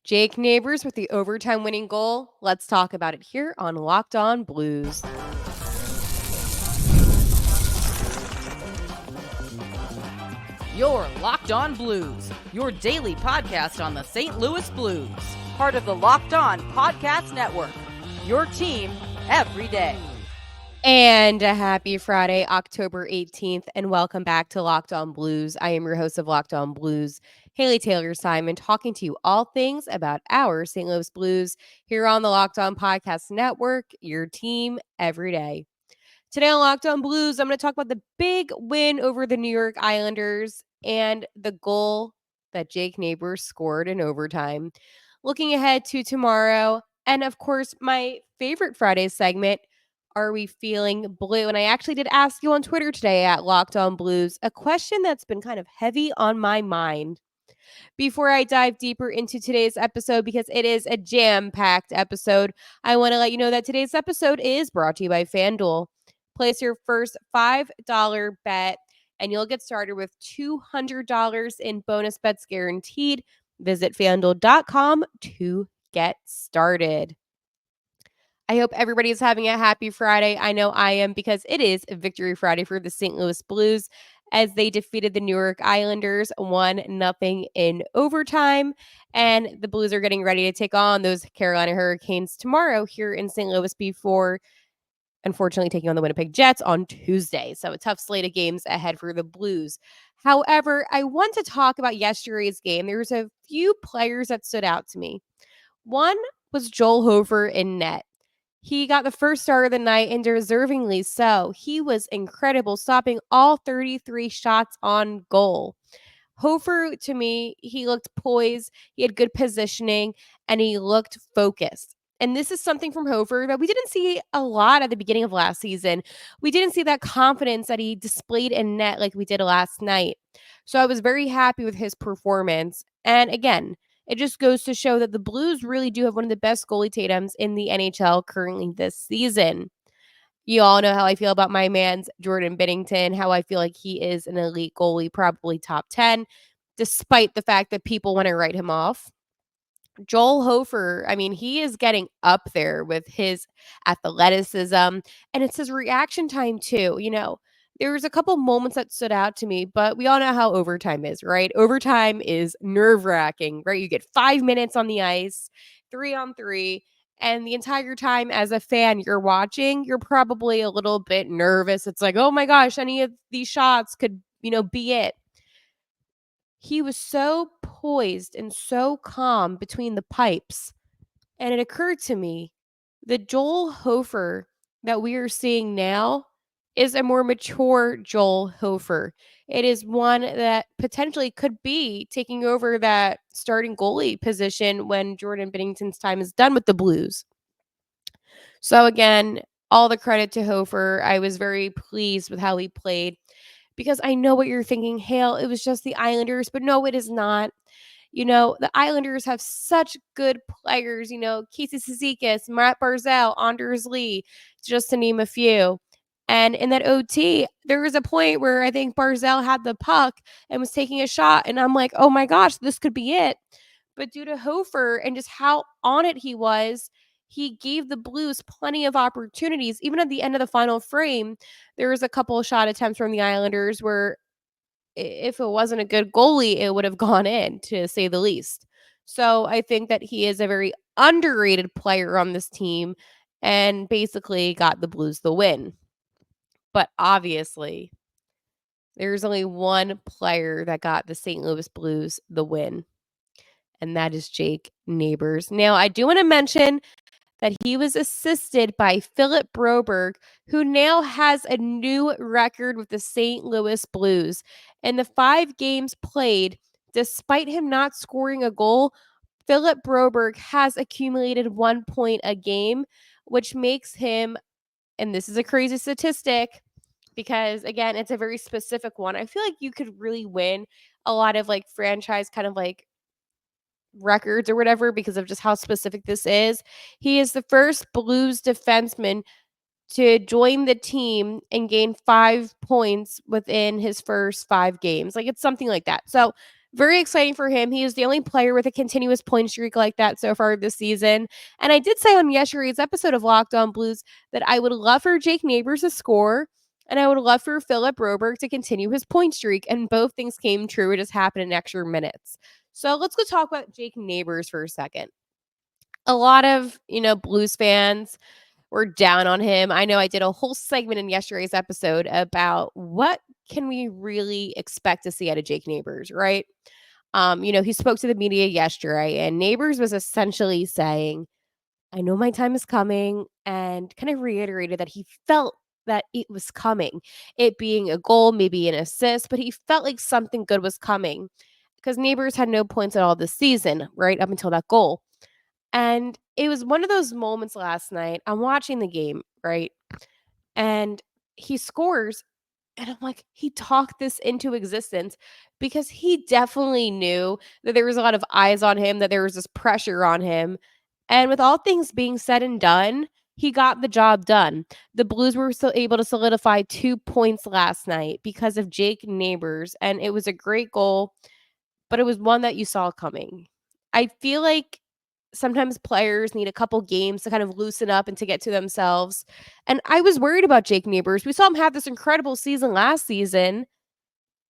Jake Neighbours with the overtime winning goal. Let's talk about it here on Locked On Blues. You're Locked On Blues, your daily podcast on the St. Louis Blues. Part of the Locked On Podcast Network, your team every day. And a happy Friday, October 18th, and welcome back to Locked On Blues. I am your host of Locked On Blues, Haley Taylor Simon, talking to you all things about our St. Louis Blues here on the Locked On Podcast Network, your team every day. Today on Locked On Blues, I'm going to talk about the big win over the New York Islanders and the goal that Jake Neighbours scored in overtime. Looking ahead to tomorrow, and of course, my favorite Friday segment, Are We Feeling Blue? And I actually did ask you on Twitter today at Locked On Blues a question that's been kind of heavy on my mind. Before I dive deeper into today's episode, because it is a jam-packed episode, I want to let you know that today's episode is brought to you by FanDuel. Place your first $5 bet, and you'll get started with $200 in bonus bets guaranteed. Visit FanDuel.com to get started. I hope everybody is having a happy Friday. I know I am, because it is Victory Friday for the St. Louis Blues as they defeated the New York Islanders 1-0 in overtime. And the Blues are getting ready to take on those Carolina Hurricanes tomorrow here in St. Louis before, unfortunately, taking on the Winnipeg Jets on Tuesday. So a tough slate of games ahead for the Blues. However, I want to talk about yesterday's game. There was a few players that stood out to me. One was Joel Hofer in net. He got the first star of the night, and deservingly so. He was incredible, stopping all 33 shots on goal. Hofer, to me, he looked poised, he had good positioning, and he looked focused. And this is something from Hofer that we didn't see a lot at the beginning of last season. We didn't see that confidence that he displayed in net like we did last night. So I was very happy with his performance. And again, it just goes to show that the Blues really do have one of the best goalie tandems in the NHL currently this season. You all know how I feel about my man's Jordan Binnington, how I feel like he is an elite goalie, probably top 10, despite the fact that people want to write him off. Joel Hofer, I mean, he is getting up there with his athleticism, and it's his reaction time too. There was a couple moments that stood out to me, but we all know how overtime is, right? Overtime is nerve-wracking, right? You get 5 minutes on the ice, 3-on-3, and the entire time as a fan you're watching, you're probably a little bit nervous. It's like, oh my gosh, any of these shots could, be it. He was so poised and so calm between the pipes. And it occurred to me that Joel Hofer that we are seeing now is a more mature Joel Hofer. It is one that potentially could be taking over that starting goalie position when Jordan Binnington's time is done with the Blues. So again, all the credit to Hofer. I was very pleased with how he played, because I know what you're thinking, Hale, it was just the Islanders, but no, it is not. The Islanders have such good players, Casey Cizikas, Matt Barzal, Anders Lee, just to name a few. And in that OT, there was a point where I think Barzal had the puck and was taking a shot, and I'm like, oh my gosh, this could be it. But due to Hofer and just how on it he was, he gave the Blues plenty of opportunities. Even at the end of the final frame, there was a couple of shot attempts from the Islanders where if it wasn't a good goalie, it would have gone in, to say the least. So I think that he is a very underrated player on this team and basically got the Blues the win. But obviously, there's only one player that got the St. Louis Blues the win, and that is Jake Neighbours. Now, I do want to mention that he was assisted by Philip Broberg, who now has a new record with the St. Louis Blues. In the 5 games played, despite him not scoring a goal, Philip Broberg has accumulated 1 point a game, which makes him, and this is a crazy statistic, because again, it's a very specific one. I feel like you could really win a lot of franchise kind of records or whatever because of just how specific this is. He is the first Blues defenseman to join the team and gain 5 points within his first 5 games. It's something like that. So Very exciting for him. He is the only player with a continuous point streak like that so far this season. And I did say on yesterday's episode of Locked On Blues that I would love for Jake Neighbours to score, and I would love for Philip Broberg to continue his point streak. And both things came true. It just happened in extra minutes. So let's go talk about Jake Neighbours for a second. A lot of, Blues fans were down on him. I know I did a whole segment in yesterday's episode about what can we really expect to see out of Jake Neighbours, right? He spoke to the media yesterday, and Neighbours was essentially saying, I know my time is coming, and kind of reiterated that he felt that it was coming. It being a goal, maybe an assist, but he felt like something good was coming because Neighbours had no points at all this season, right? Up until that goal. And it was one of those moments last night. I'm watching the game, right? And he scores, and I'm like, he talked this into existence because he definitely knew that there was a lot of eyes on him, that there was this pressure on him. And with all things being said and done, he got the job done. The Blues were still able to solidify 2 points last night because of Jake Neighbours, and it was a great goal, but it was one that you saw coming. I feel like sometimes players need a couple games to kind of loosen up and to get to themselves. And I was worried about Jake Neighbours. We saw him have this incredible season last season.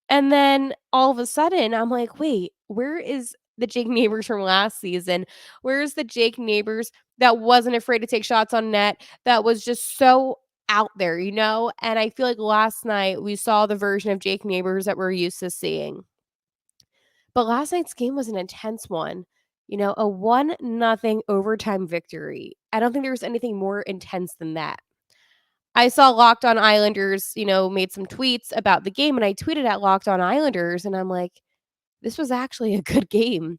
And then all of a sudden, I'm like, wait, where is the Jake Neighbours from last season? Where is the Jake Neighbours that wasn't afraid to take shots on net, that was just so out there, And I feel like last night we saw the version of Jake Neighbours that we're used to seeing. But last night's game was an intense one. A 1-0 overtime victory. I don't think there was anything more intense than that. I saw Locked On Islanders, made some tweets about the game, and I tweeted at Locked On Islanders, and I'm like, this was actually a good game.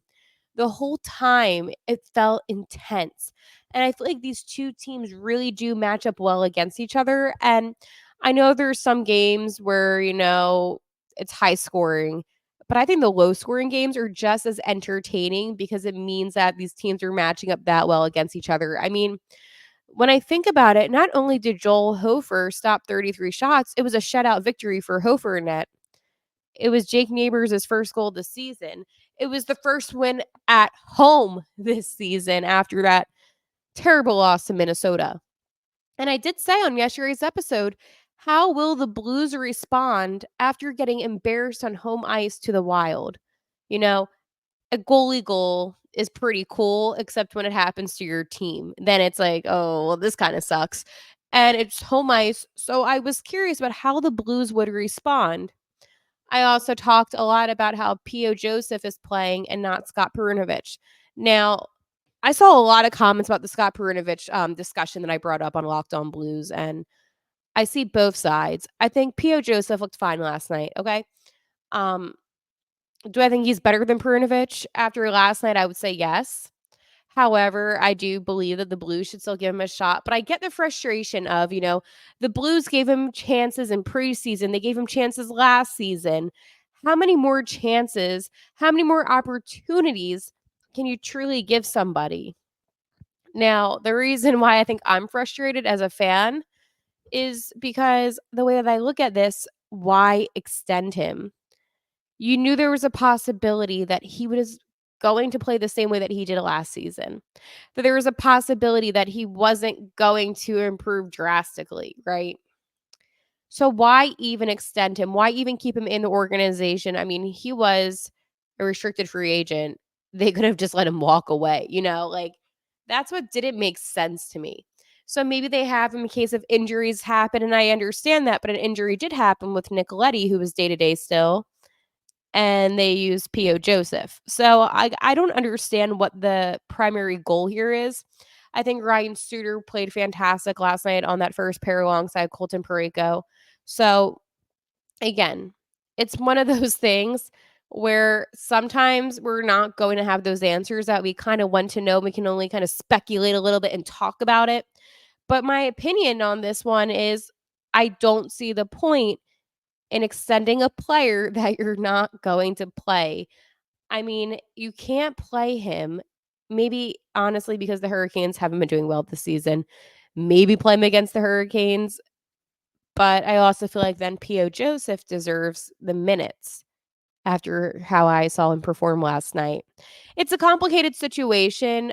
The whole time it felt intense. And I feel like these two teams really do match up well against each other. And I know there's some games where, it's high scoring, but I think the low scoring games are just as entertaining because it means that these teams are matching up that well against each other. I mean, when I think about it, not only did Joel Hofer stop 33 shots, it was a shutout victory for Hofer net. It was Jake Neighbours' first goal this season. It was the first win at home this season after that terrible loss to Minnesota. And I did say on yesterday's episode, how will the Blues respond after getting embarrassed on home ice to the Wild? A goalie goal is pretty cool, except when it happens to your team. Then it's like, oh, well, this kind of sucks. And it's home ice. So I was curious about how the Blues would respond. I also talked a lot about how P.O. Joseph is playing and not Scott Perunovich. Now, I saw a lot of comments about the Scott Perunovich discussion that I brought up on Locked On Blues, and I see both sides. I think P.O. Joseph looked fine last night, okay? Do I think he's better than Perunovich after last night? I would say yes. However, I do believe that the Blues should still give him a shot. But I get the frustration of, the Blues gave him chances in preseason. They gave him chances last season. How many more chances, how many more opportunities can you truly give somebody? Now, the reason why I think I'm frustrated as a fan is because the way that I look at this, why extend him? You knew there was a possibility that he was going to play the same way that he did last season. That there was a possibility that he wasn't going to improve drastically, right? So why even extend him? Why even keep him in the organization? I mean, he was a restricted free agent. They could have just let him walk away, like that's what didn't make sense to me. So maybe they have him in case of injuries happen, and I understand that, but an injury did happen with Nicoletti, who was day-to-day still, and they use P.O. Joseph. So I don't understand what the primary goal here is. I think Ryan Suter played fantastic last night on that first pair alongside Colton Parayko. So again, it's one of those things where sometimes we're not going to have those answers that we kind of want to know. We can only kind of speculate a little bit and talk about it. But my opinion on this one is I don't see the point in extending a player that you're not going to play. I mean, you can't play him. Maybe honestly, because the Hurricanes haven't been doing well this season. Maybe play him against the Hurricanes. But I also feel like then P.O. Joseph deserves the minutes. after how I saw him perform last night. It's a complicated situation.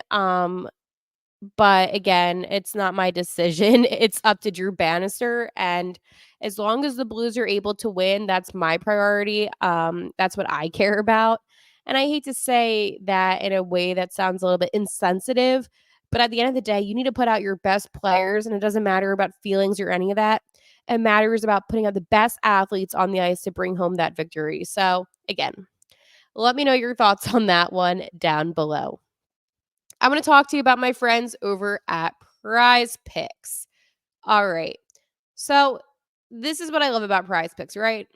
But again, it's not my decision. It's up to Drew Bannister. And as long as the Blues are able to win, that's my priority. That's what I care about. And I hate to say that in a way that sounds a little bit insensitive, but at the end of the day, you need to put out your best players, and it doesn't matter about feelings or any of that. It matters about putting out the best athletes on the ice to bring home that victory. So, again, let me know your thoughts on that one down below. I'm going to talk to you about my friends over at PrizePicks. All right. So, this is what I love about PrizePicks, right?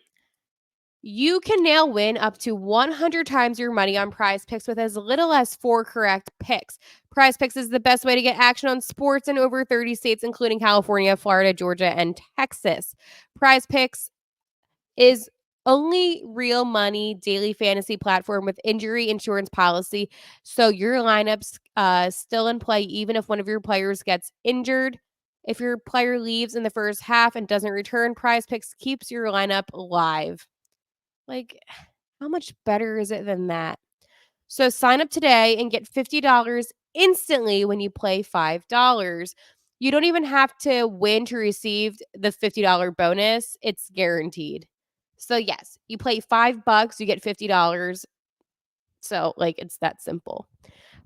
You can now win up to 100 times your money on PrizePicks with as little as 4 correct picks. PrizePicks is the best way to get action on sports in over 30 states, including California, Florida, Georgia, and Texas. PrizePicks is only real money daily fantasy platform with injury insurance policy. So your lineups still in play even if one of your players gets injured. If your player leaves in the first half and doesn't return, PrizePicks keeps your lineup alive. Like, how much better is it than that? So sign up today and get $50 instantly when you play $5. You don't even have to win to receive the $50 bonus. It's guaranteed. So yes, you play $5, you get $50. So like it's that simple.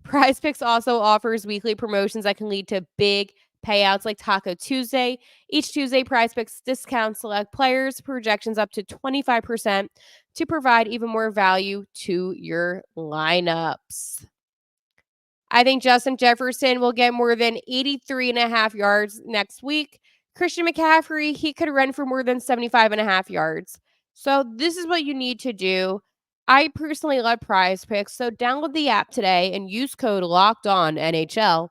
PrizePicks also offers weekly promotions that can lead to big payouts like Taco Tuesday. Each Tuesday, PrizePicks discounts select players, projections up to 25% to provide even more value to your lineups. I think Justin Jefferson will get more than 83 and a half yards next week. Christian McCaffrey, he could run for more than 75 and a half yards. So this is what you need to do. I personally love PrizePicks, so download the app today and use code LOCKEDONNHL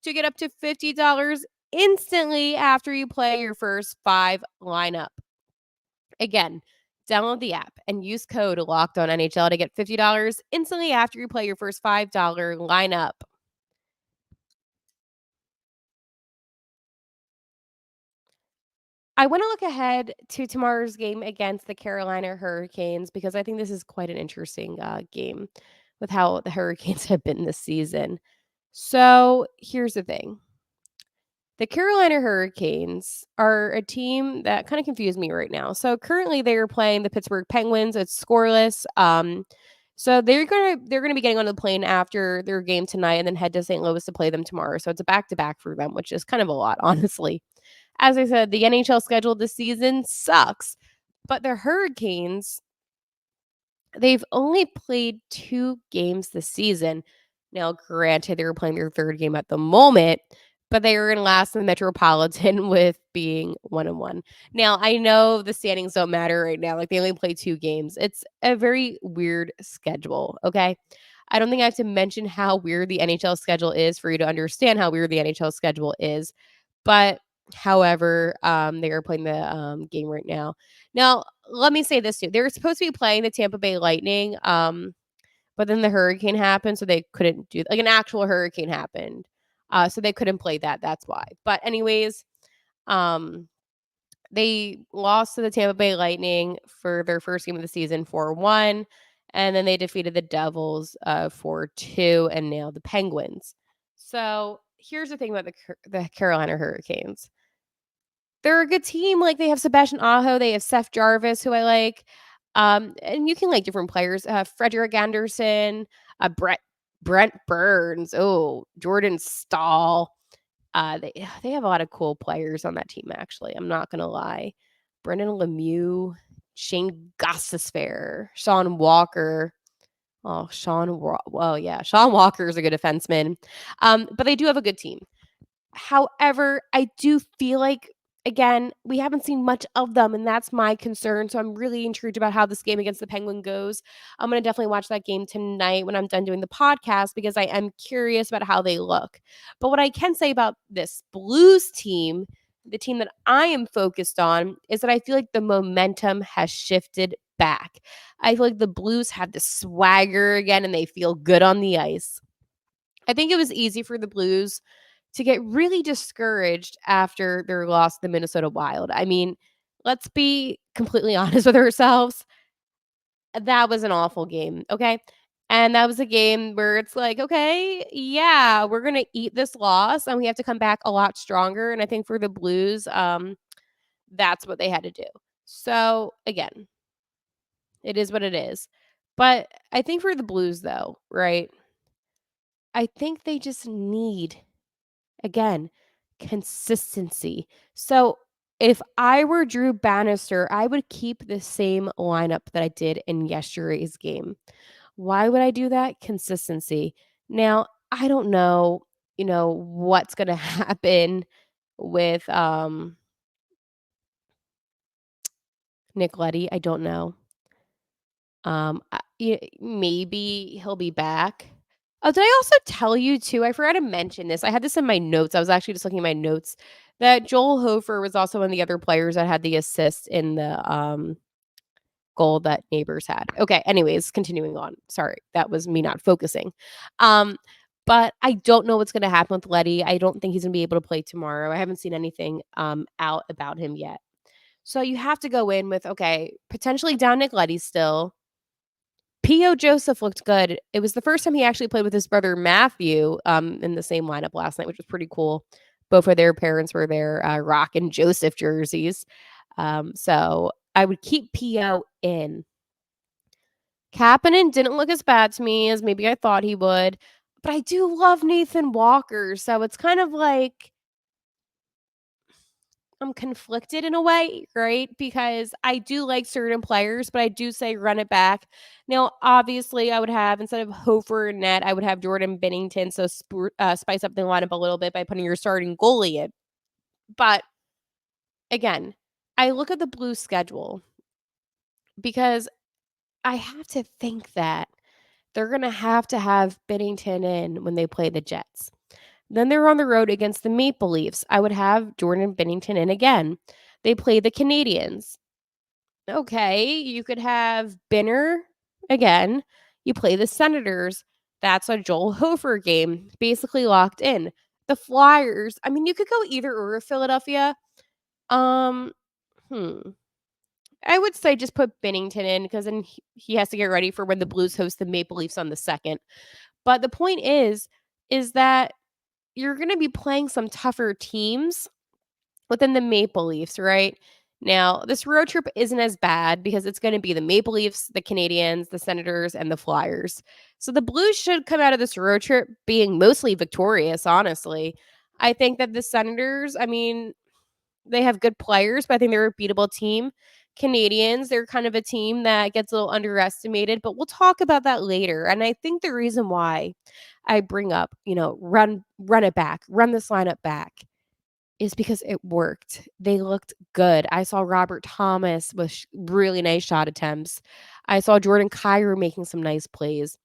to get up to $50 instantly after you play your first 5 lineup. Again, download the app and use code LOCKEDONNHL to get $50 instantly after you play your first $5 lineup. I want to look ahead to tomorrow's game against the Carolina Hurricanes because I think this is quite an interesting game with how the Hurricanes have been this season. So here's the thing. The Carolina Hurricanes are a team that kind of confused me right now. So currently they are playing the Pittsburgh Penguins. It's scoreless. So they're gonna be getting on the plane after their game tonight and then head to St. Louis to play them tomorrow. So it's a back to back for them, which is kind of a lot, honestly. As I said, the NHL schedule this season sucks, but the Hurricanes, they've only played 2 games this season. Now, granted, they were playing their 3rd game at the moment, but they were in last in the Metropolitan with being 1-1. Now, I know the standings don't matter right now. Like, they only play 2 games. It's a very weird schedule, okay? I don't think I have to mention how weird the NHL schedule is for you to understand how weird the NHL schedule is. But however, they are playing the game right now. Now, let me say this too. They were supposed to be playing the Tampa Bay Lightning, but then the hurricane happened, so they couldn't do like an actual hurricane happened. So they couldn't play that. That's why. But anyways, um, they lost to the Tampa Bay Lightning for their first game of the season 4-1, and then they defeated the Devils 4-2, and now the Penguins. So here's the thing about the Carolina Hurricanes. They're a good team. Like they have Sebastian Aho, they have Seth Jarvis, who I like. And you can like different players. Frederick Anderson, Brent Burns, Jordan Stahl. They have a lot of cool players on that team, actually. I'm not gonna lie. Brendan Lemieux, Shane Gostisbehere, Sean Walker. Oh, Sean Walker is a good defenseman. But they do have a good team. However, I do feel like, again, we haven't seen much of them, and that's my concern. So I'm really intrigued about how this game against the Penguin goes. I'm going to definitely watch that game tonight when I'm done doing the podcast because I am curious about how they look. But what I can say about this Blues team, the team that I am focused on, is that I feel like the momentum has shifted back. I feel like the Blues have the swagger again and they feel good on the ice. I think it was easy for the Blues to get really discouraged after their loss to the Minnesota Wild. I mean, let's be completely honest with ourselves. that was an awful game, okay? And that was a game where it's like, okay, yeah, we're gonna eat this loss and we have to come back a lot stronger. And I think for the Blues, that's what they had to do. So again, it is what it is. But I think for the Blues, though, right? I think they just need, again, consistency. So if I were Drew Bannister, I would keep the same lineup that I did in yesterday's game. Why would I do that? Consistency. Now, I don't know, what's going to happen with Nick Leddy. I don't know. Maybe he'll be back. Oh, did I also tell you too? I forgot to mention this. I had this in my notes. I was actually just looking at my notes that Joel Hofer was also one of the other players that had the assist in the goal that Neighbours had. Okay, anyways, continuing on. Sorry, that was me not focusing. Um, but I don't know what's going to happen with Letty. I don't think he's going to be able to play tomorrow. I haven't seen anything out about him yet. So you have to go in with, okay, potentially down Nick Letty still. P.O. Joseph looked good. It was the first time he actually played with his brother Matthew in the same lineup last night, which was pretty cool. Both of their parents were there rocking Joseph jerseys. So I would keep P.O. in. Kapanen didn't look as bad to me as maybe I thought he would, but I do love Nathan Walker. So it's kind of like I'm conflicted in a way, right? Because I do like certain players, but I do say run it back. Now, obviously, I would have instead of Hofer and Net, I would have Jordan Bennington. So spice up the lineup a little bit by putting your starting goalie in. But again, I look at the Blues schedule because I have to think that they're going to have Bennington in when they play the Jets. Then they're on the road against the Maple Leafs. I would have Jordan Bennington in again. They play the Canadiens. Okay, you could have Binner again. You play the Senators. That's a Joel Hofer game, basically locked in. The Flyers. I mean, you could go either or of Philadelphia. Um, hmm. I would say just put Bennington in because then he has to get ready for when the Blues host the Maple Leafs on the 2nd. But the point is that you're going to be playing some tougher teams within the Maple Leafs, right? Now, this road trip isn't as bad because it's going to be the Maple Leafs, the Canadiens, the Senators, and the Flyers. So the Blues should come out of this road trip being mostly victorious, honestly. I think that the Senators, I mean, they have good players, but I think they're a beatable team. Canadians, they're kind of a team that gets a little underestimated, but we'll talk about that later. And I think the reason why I bring up, run it back, run this lineup back is because it worked. They looked good. I saw Robert Thomas with really nice shot attempts. I saw Jordan Kyrou making some nice plays.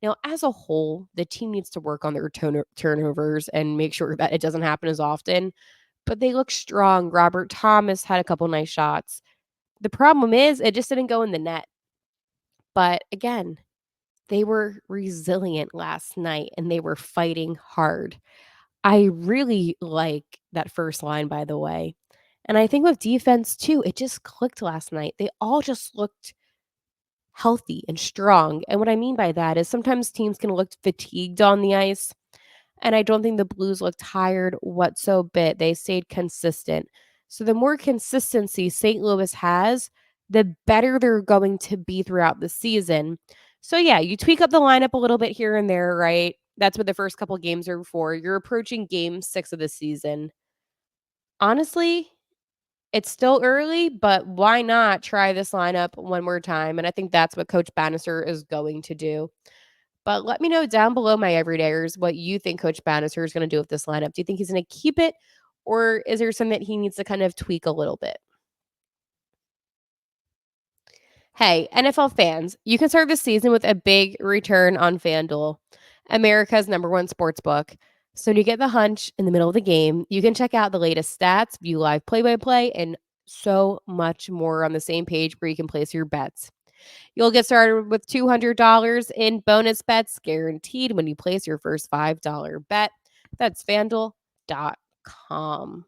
Now, as a whole, the team needs to work on their turnovers and make sure that it doesn't happen as often. But they look strong. Robert Thomas had a couple nice shots. The problem is it just didn't go in the net. But again, they were resilient last night and they were fighting hard. I really like that first line, by the way. And I think with defense too, it just clicked last night. They all just looked healthy and strong. And what I mean by that is sometimes teams can look fatigued on the ice. And I don't think the Blues looked tired whatsoever. They stayed consistent. So the more consistency St. Louis has, the better they're going to be throughout the season. So yeah, you tweak up the lineup a little bit here and there, right? That's what the first couple games are for. You're approaching game 6 of the season. Honestly, it's still early, but why not try this lineup one more time? And I think that's what Coach Bannister is going to do. But let me know down below, my everydayers, what you think Coach Bannister is going to do with this lineup. Do you think he's going to keep it, or is there something that he needs to kind of tweak a little bit? Hey, NFL fans, you can start the season with a big return on FanDuel, America's #1 sports book. So to get the hunch in the middle of the game, you can check out the latest stats, view live play-by-play, and so much more on the same page where you can place your bets. You'll get started with $200 in bonus bets guaranteed when you place your first $5 bet. That's FanDuel.com.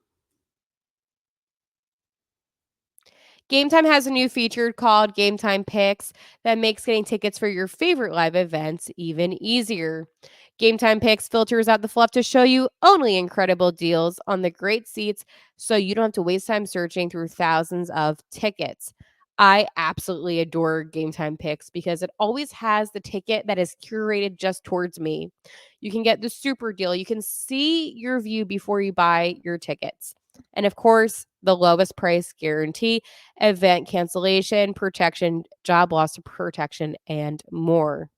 Gametime has a new feature called Gametime Picks that makes getting tickets for your favorite live events even easier. Gametime Picks filters out the fluff to show you only incredible deals on the great seats so you don't have to waste time searching through thousands of tickets. I absolutely adore Gametime Picks because it always has the ticket that is curated just towards me. You can get the super deal. You can see your view before you buy your tickets. And of course, the lowest price guarantee, event cancellation, protection, job loss protection, and more.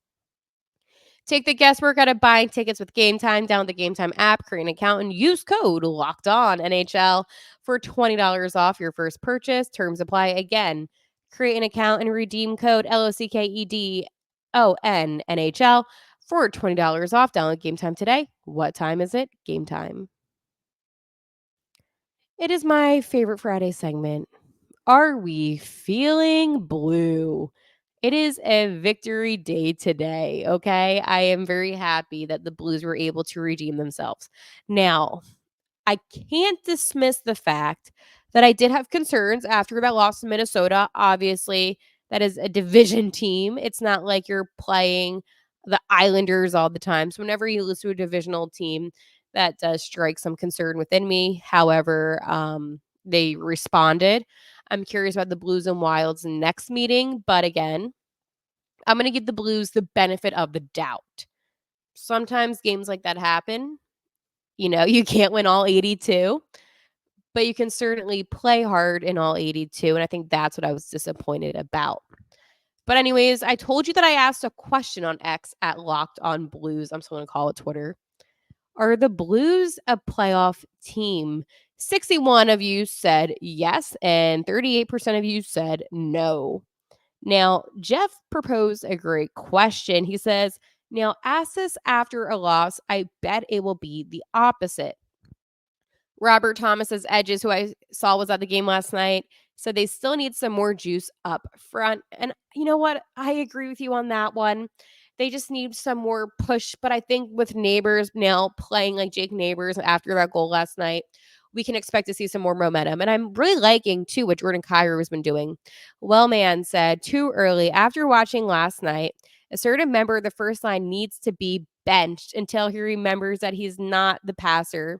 Take the guesswork out of buying tickets with Game Time. Download the Game Time app, create an account, and use code Locked On NHL for $20 off your first purchase. Terms apply. Again, create an account and redeem code LOCKEDON NHL for $20 off. Download Game Time today. What time is it? Game Time. It is my favorite Friday segment. Are we feeling blue? It is a victory day today, okay? I am very happy that the Blues were able to redeem themselves. Now, I can't dismiss the fact that I did have concerns after that loss to Minnesota. Obviously, that is a division team. It's not like you're playing the Islanders all the time. So whenever you lose to a divisional team, that does strike some concern within me. However, they responded. I'm curious about the Blues and Wilds next meeting, but again, I'm going to give the Blues the benefit of the doubt. Sometimes games like that happen. You know, you can't win all 82, but you can certainly play hard in all 82. And I think that's what I was disappointed about. But, anyways, I told you that I asked a question on X at Locked On Blues. I'm still going to call it Twitter. Are the Blues a playoff team? 61 of you said yes, and 38% of you said no. Now, Jeff proposed a great question. He says, now ask this after a loss. I bet it will be the opposite. Robert Thomas's Edges, who I saw was at the game last night, said they still need some more juice up front. And you know what? I agree with you on that one. They just need some more push. But I think with Neighbours now playing like Jake Neighbours after that goal last night, we can expect to see some more momentum. And I'm really liking, too, what Jordan Kyrou has been doing. Wellman said, too early. After watching last night, a certain member of the first line needs to be benched until he remembers that he's not the passer.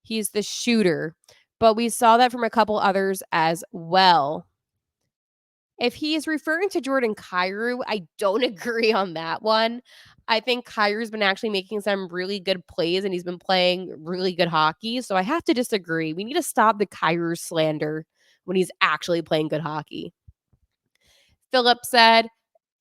He's the shooter. But we saw that from a couple others as well. If he is referring to Jordan Kyrou, I don't agree on that one. I think Kyrou's been actually making some really good plays and he's been playing really good hockey. So I have to disagree. We need to stop the Kyrou slander when he's actually playing good hockey. Philip said,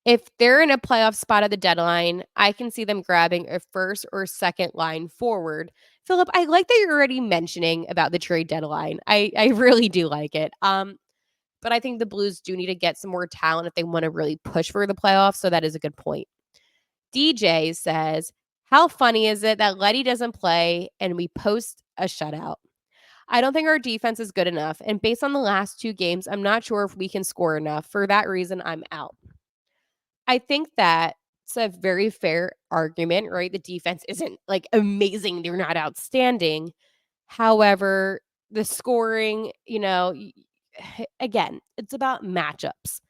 if they're in a playoff spot at the deadline, I can see them grabbing a first or second line forward. Philip, I like that you're already mentioning about the trade deadline. I really do like it. But I think the Blues do need to get some more talent if they want to really push for the playoffs. So that is a good point. DJ says, how funny is it that Letty doesn't play and we post a shutout? I don't think our defense is good enough. And based on the last two games, I'm not sure if we can score enough. For that reason, I'm out. I think that it's a very fair argument, right? The defense isn't like amazing. They're not outstanding. However, the scoring, again, it's about matchups.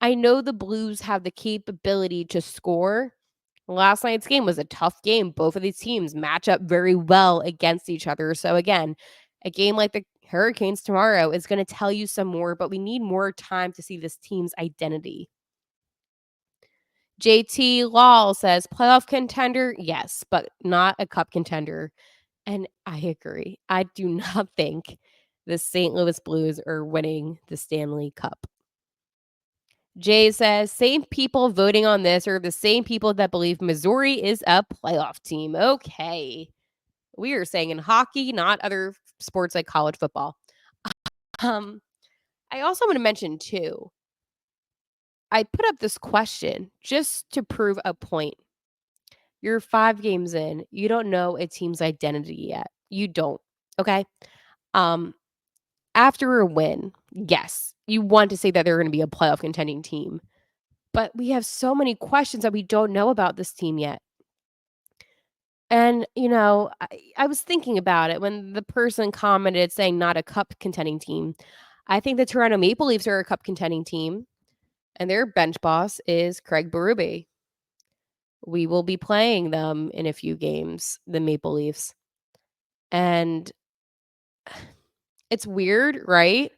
I know the Blues have the capability to score. Last night's game was a tough game. Both of these teams match up very well against each other. So, again, a game like the Hurricanes tomorrow is going to tell you some more, but we need more time to see this team's identity. JT Law says playoff contender, yes, but not a cup contender. And I agree. I do not think the St. Louis Blues are winning the Stanley Cup. Jay says, same people voting on this are the same people that believe Missouri is a playoff team. Okay. We are saying in hockey, not other sports like college football. I also want to mention, too, I put up this question just to prove a point. You're 5 games in. You don't know a team's identity yet. You don't. Okay? After a win, yes, you want to say that they're going to be a playoff contending team. But we have so many questions that we don't know about this team yet. And, I was thinking about it when the person commented saying not a cup contending team. I think the Toronto Maple Leafs are a cup contending team, and their bench boss is Craig Berube. We will be playing them in a few games, the Maple Leafs. And it's weird, right?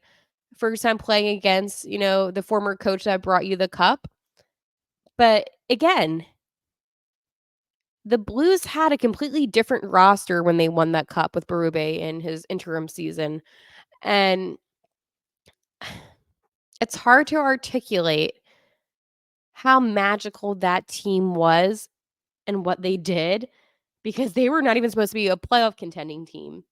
First time playing against, the former coach that brought you the cup. But again, the Blues had a completely different roster when they won that cup with Berube in his interim season. And it's hard to articulate how magical that team was and what they did because they were not even supposed to be a playoff contending team.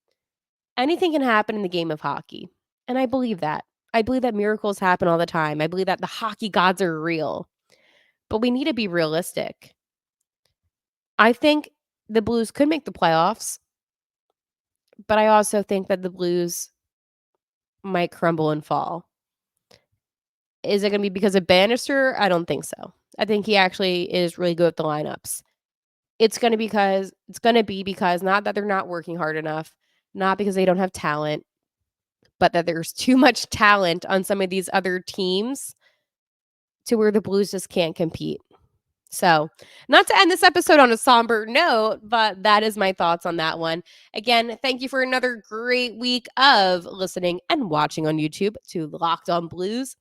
Anything can happen in the game of hockey. And I believe that. I believe that miracles happen all the time. I believe that the hockey gods are real. But we need to be realistic. I think the Blues could make the playoffs, but I also think that the Blues might crumble and fall. Is it going to be because of Bannister? I don't think so. I think he actually is really good at the lineups. It's going to be because not that they're not working hard enough, not because they don't have talent, but that there's too much talent on some of these other teams to where the Blues just can't compete. So, not to end this episode on a somber note, but that is my thoughts on that one. Again, thank you for another great week of listening and watching on YouTube to Locked On Blues.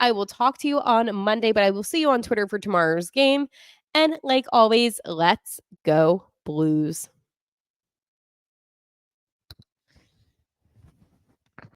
I will talk to you on Monday, but I will see you on Twitter for tomorrow's game. And like always, let's go Blues.